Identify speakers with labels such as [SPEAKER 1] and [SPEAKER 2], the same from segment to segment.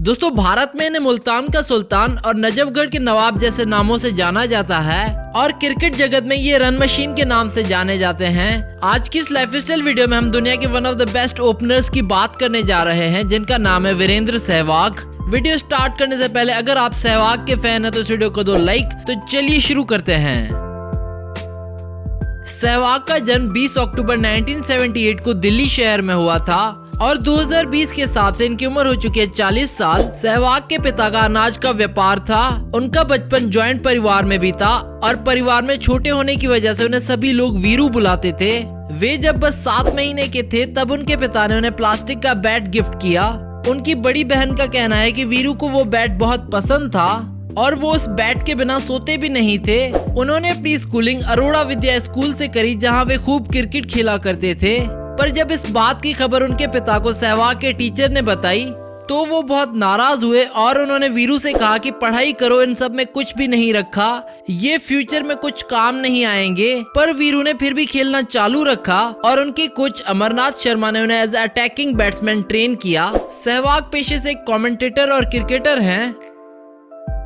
[SPEAKER 1] दोस्तों भारत में इन्हें मुल्तान का सुल्तान और नजफगढ़ के नवाब जैसे नामों से जाना जाता है और क्रिकेट जगत में ये रन मशीन के नाम से जाने जाते हैं। आज की इस लाइफस्टाइल वीडियो में हम दुनिया के one of the best openers की बात करने जा रहे हैं जिनका नाम है वीरेंद्र सहवाग। वीडियो स्टार्ट करने से पहले अगर आप सहवाग के फैन हैं तो इस वीडियो को दो लाइक। तो चलिए शुरू करते हैं। सहवाग का जन्म 20 अक्टूबर 1978 को दिल्ली शहर में हुआ था और 2020 के हिसाब से इनकी उम्र हो चुकी है 40 साल। सहवाग के पिता का अनाज का व्यापार था। उनका बचपन जॉइंट परिवार में भी था और परिवार में छोटे होने की वजह से उन्हें सभी लोग वीरू बुलाते थे। वे जब बस 7 महीने के थे तब उनके पिता ने उन्हें प्लास्टिक का बैट गिफ्ट किया। उनकी बड़ी बहन का कहना है कि वीरू को वो बैट बहुत पसंद था और वो उस बैट के बिना सोते भी नहीं थे। उन्होंने अपनी स्कूलिंग अरोड़ा विद्या स्कूल से करी जहाँ वे खूब क्रिकेट खेला करते थे। पर जब इस बात की खबर उनके पिता को सहवाग के टीचर ने बताई तो वो बहुत नाराज हुए और उन्होंने वीरू से कहा कि पढ़ाई करो, इन सब में कुछ भी नहीं रखा, ये फ्यूचर में कुछ काम नहीं आएंगे। पर वीरू ने फिर भी खेलना चालू रखा और उनके कोच अमरनाथ शर्मा ने उन्हें एज अटैकिंग बैट्समैन ट्रेन किया। सहवाग पेशे से एक कमेंटेटर और क्रिकेटर हैं।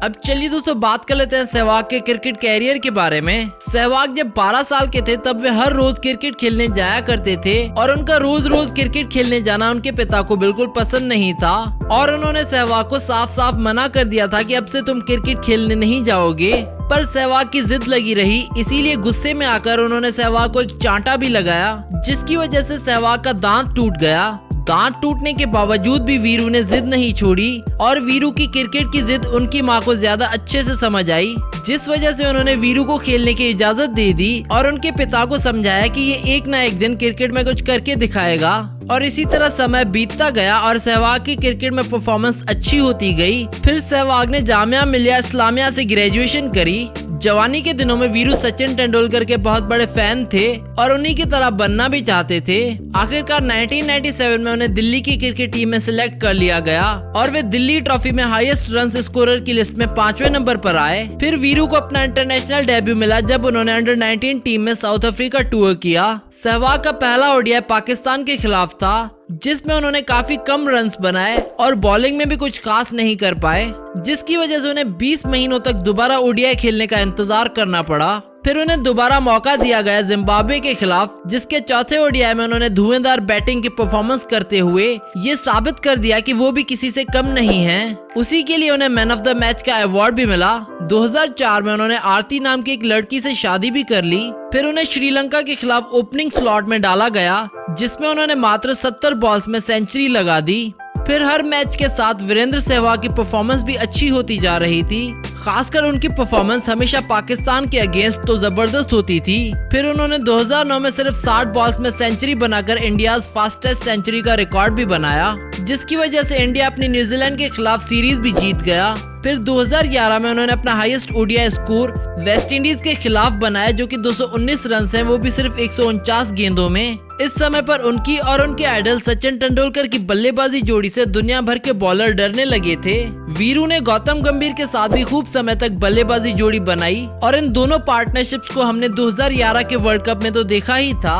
[SPEAKER 1] अब चलिए दोस्तों बात कर लेते हैं सहवाग के क्रिकेट कैरियर के बारे में। सहवाग जब 12 साल के थे तब वे हर रोज क्रिकेट खेलने जाया करते थे और उनका रोज रोज क्रिकेट खेलने जाना उनके पिता को बिल्कुल पसंद नहीं था और उन्होंने सहवाग को साफ साफ मना कर दिया था कि अब से तुम क्रिकेट खेलने नहीं जाओगे। पर सहवाग की जिद लगी रही, इसीलिए गुस्से में आकर उन्होंने सहवाग को एक चांटा भी लगाया जिसकी वजह से सहवाग का दांत टूट गया। दांत टूटने के बावजूद भी वीरू ने जिद नहीं छोड़ी और वीरू की क्रिकेट की जिद उनकी मां को ज्यादा अच्छे से समझ आई, जिस वजह से उन्होंने वीरू को खेलने की इजाजत दे दी और उनके पिता को समझाया कि ये एक ना एक दिन क्रिकेट में कुछ करके दिखाएगा। और इसी तरह समय बीतता गया और सहवाग की क्रिकेट में परफॉर्मेंस अच्छी होती गई। फिर सहवाग ने जामिया मिलिया इस्लामिया से ग्रेजुएशन करी। जवानी के दिनों में वीरू सचिन तेंदुलकर के बहुत बड़े फैन थे और उन्हीं की तरह बनना भी चाहते थे। आखिरकार 1997 में उन्हें दिल्ली की क्रिकेट टीम में सिलेक्ट कर लिया गया और वे दिल्ली ट्रॉफी में हाईएस्ट रन स्कोरर की लिस्ट में 5वें नंबर पर आए। फिर वीरू को अपना इंटरनेशनल डेब्यू मिला जब उन्होंने अंडर 19 टीम में साउथ अफ्रीका टूर किया। सहवाग का पहला ओडीआई पाकिस्तान के खिलाफ था जिसमें उन्होंने काफी कम रन्स बनाए और बॉलिंग में भी कुछ खास नहीं कर पाए, जिसकी वजह से उन्हें 20 महीनों तक दोबारा ओडीआई खेलने का इंतजार करना पड़ा। फिर उन्हें दोबारा मौका दिया गया जिम्बाब्वे के खिलाफ, जिसके चौथे ओडीआई में उन्होंने धुआंधार बैटिंग की परफॉर्मेंस करते हुए ये साबित कर दिया कि वो भी किसी से कम नहीं हैं। उसी के लिए उन्हें मैन ऑफ द मैच का अवार्ड भी मिला। 2004 में उन्होंने आरती नाम की एक लड़की से शादी भी कर ली। फिर उन्हें श्रीलंका के खिलाफ ओपनिंग स्लॉट में डाला गया जिसमें उन्होंने मात्र 70 बॉल्स में सेंचुरी लगा दी। फिर हर मैच के साथ वीरेंद्र सहवाग की परफॉर्मेंस भी अच्छी होती जा रही थी। खासकर उनकी परफॉर्मेंस हमेशा पाकिस्तान के अगेंस्ट तो जबरदस्त होती थी। फिर उन्होंने 2009 में सिर्फ 60 बॉल्स में सेंचुरी बनाकर इंडिया फास्टेस्ट सेंचुरी का रिकॉर्ड भी बनाया, जिसकी वजह से इंडिया अपनी न्यूजीलैंड के खिलाफ सीरीज भी जीत गया। फिर 2011 में उन्होंने अपना highest ODI score West Indies के खिलाफ बनाया जो कि 219 रन है, वो भी सिर्फ 149 गेंदों में। इस समय पर उनकी और उनके आइडल सचिन तेंदुलकर की बल्लेबाजी जोड़ी से दुनिया भर के बॉलर डरने लगे थे। वीरू ने गौतम गंभीर के साथ भी खूब समय तक बल्लेबाजी जोड़ी बनाई और इन दोनों पार्टनरशिप्स को हमने 2011 के वर्ल्ड कप में तो देखा ही था।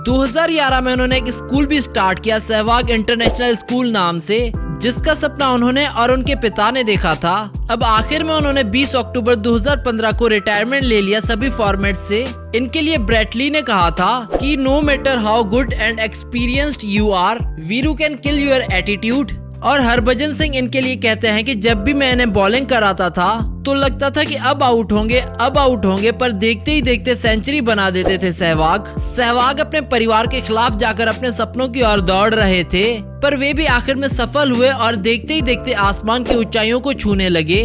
[SPEAKER 1] 2011 में उन्होंने एक स्कूल भी स्टार्ट किया सहवाग इंटरनेशनल स्कूल नाम से, जिसका सपना उन्होंने और उनके पिता ने देखा था। अब आखिर में उन्होंने 20 अक्टूबर 2015 को रिटायरमेंट ले लिया सभी फॉर्मेट से। इनके लिए ब्रेटली ने कहा था कि no matter how good and experienced you are, Viru can kill your attitude. और हरभजन सिंह इनके लिए कहते हैं कि जब भी मैं इन्हें बॉलिंग कराता था तो लगता था कि अब आउट होंगे, पर देखते ही देखते सेंचुरी बना देते थे सहवाग अपने परिवार के खिलाफ जाकर अपने सपनों की ओर दौड़ रहे थे, पर वे भी आखिर में सफल हुए और देखते ही देखते आसमान की ऊंचाइयों को छूने लगे।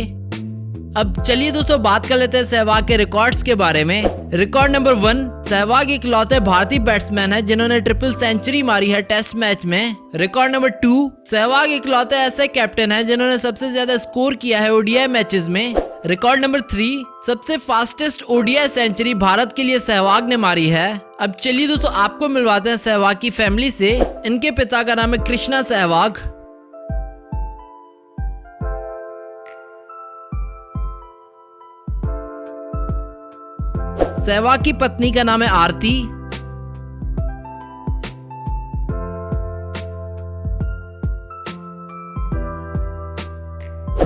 [SPEAKER 1] अब चलिए दोस्तों बात कर लेते हैं सहवाग के रिकॉर्ड्स के बारे में। रिकॉर्ड नंबर 1, सहवाग इकलौते भारतीय बैट्समैन है जिन्होंने ट्रिपल सेंचुरी मारी है टेस्ट मैच में। रिकॉर्ड नंबर 2, सहवाग इकलौते ऐसे कैप्टन है जिन्होंने सबसे ज्यादा स्कोर किया है ओडीआई मैचेस में। रिकॉर्ड नंबर 3, सबसे फास्टेस्ट ओडीआई सेंचुरी भारत के लिए सहवाग ने मारी है। अब चलिए दोस्तों आपको मिलवाते हैं सहवाग की फैमिली से। इनके पिता का नाम है कृष्णा सहवाग। सहवाग की पत्नी का नाम है आरती।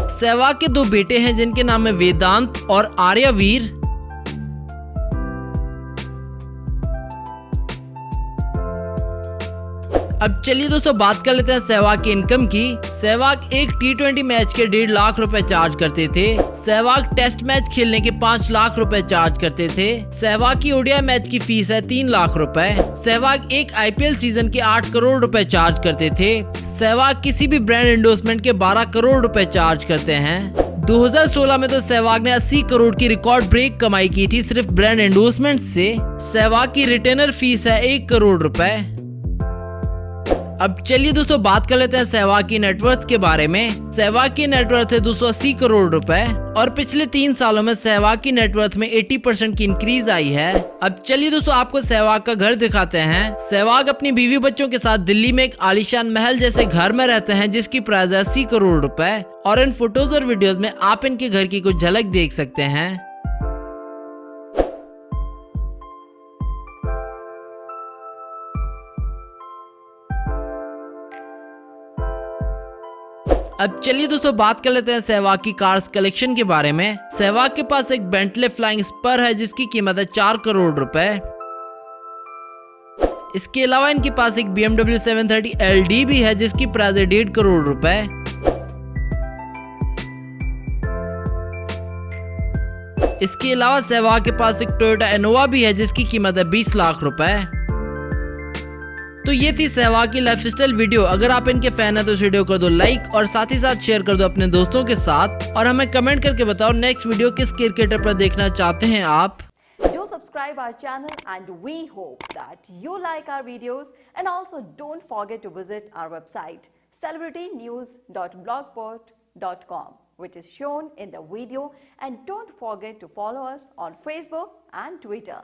[SPEAKER 1] सहवाग के 2 बेटे हैं जिनके नाम है वेदांत और आर्यवीर। अब चलिए दोस्तों बात कर लेते हैं सहवाग की इनकम की। सहवाग एक T20 मैच के 1.5 लाख रुपए चार्ज करते थे। सहवाग टेस्ट मैच खेलने के 5 लाख रुपए चार्ज करते थे। सहवाग की ओडीआई मैच की फीस है 3 लाख रुपए। सहवाग एक IPL सीजन के 8 करोड़ रुपए चार्ज करते थे। सहवाग किसी भी ब्रांड एंडोर्समेंट के 12 करोड़ रुपए चार्ज करते हैं। 2016 में तो सहवाग ने 80 करोड़ की रिकॉर्ड ब्रेक कमाई की थी सिर्फ ब्रांड एंडोर्समेंट से। सहवाग की रिटेनर फीस है 1 करोड़ रुपए। अब चलिए दोस्तों बात कर लेते हैं सहवाग की नेटवर्थ के बारे में। सहवाग की नेटवर्थ है 280 करोड़ रुपए और पिछले 3 सालों में सहवाग की नेटवर्थ में 80% की इंक्रीज आई है। अब चलिए दोस्तों आपको सहवाग का घर दिखाते हैं। सहवाग अपनी बीवी बच्चों के साथ दिल्ली में एक आलीशान महल जैसे घर में रहते हैं जिसकी प्राइस है 80 करोड़ रुपए और इन फोटोज और वीडियोज में आप इनके घर की कुछ झलक देख सकते हैं। अब चलिए दोस्तों बात कर लेते हैं सहवाग की कार्स कलेक्शन के बारे में। सहवाग के पास एक बेंटले फ्लाइंग स्पर है जिसकी कीमत है 4 करोड़ रुपए। इसके अलावा इनके पास एक BMW 730 LD भी है जिसकी प्राइस है 1.5 करोड़ रुपए। इसके अलावा सहवाग के पास एक टोयोटा इनोवा भी है जिसकी कीमत है 20 लाख रुपए। तो ये थी सहवाग की लाइफस्टाइल वीडियो। अगर आप इनके फैन हैं तो इस वीडियो को दो लाइक और साथ ही साथ शेयर कर दो अपने दोस्तों के साथ और हमें कमेंट करके बताओ नेक्स्ट वीडियो किस क्रिकेटर पर देखना चाहते हैं आप।
[SPEAKER 2] Do subscribe our channel and we hope that you like our videos and also don't forget to visit our website celebritynews.blogspot.com which is shown in the video and don't forget to follow us on Facebook and Twitter.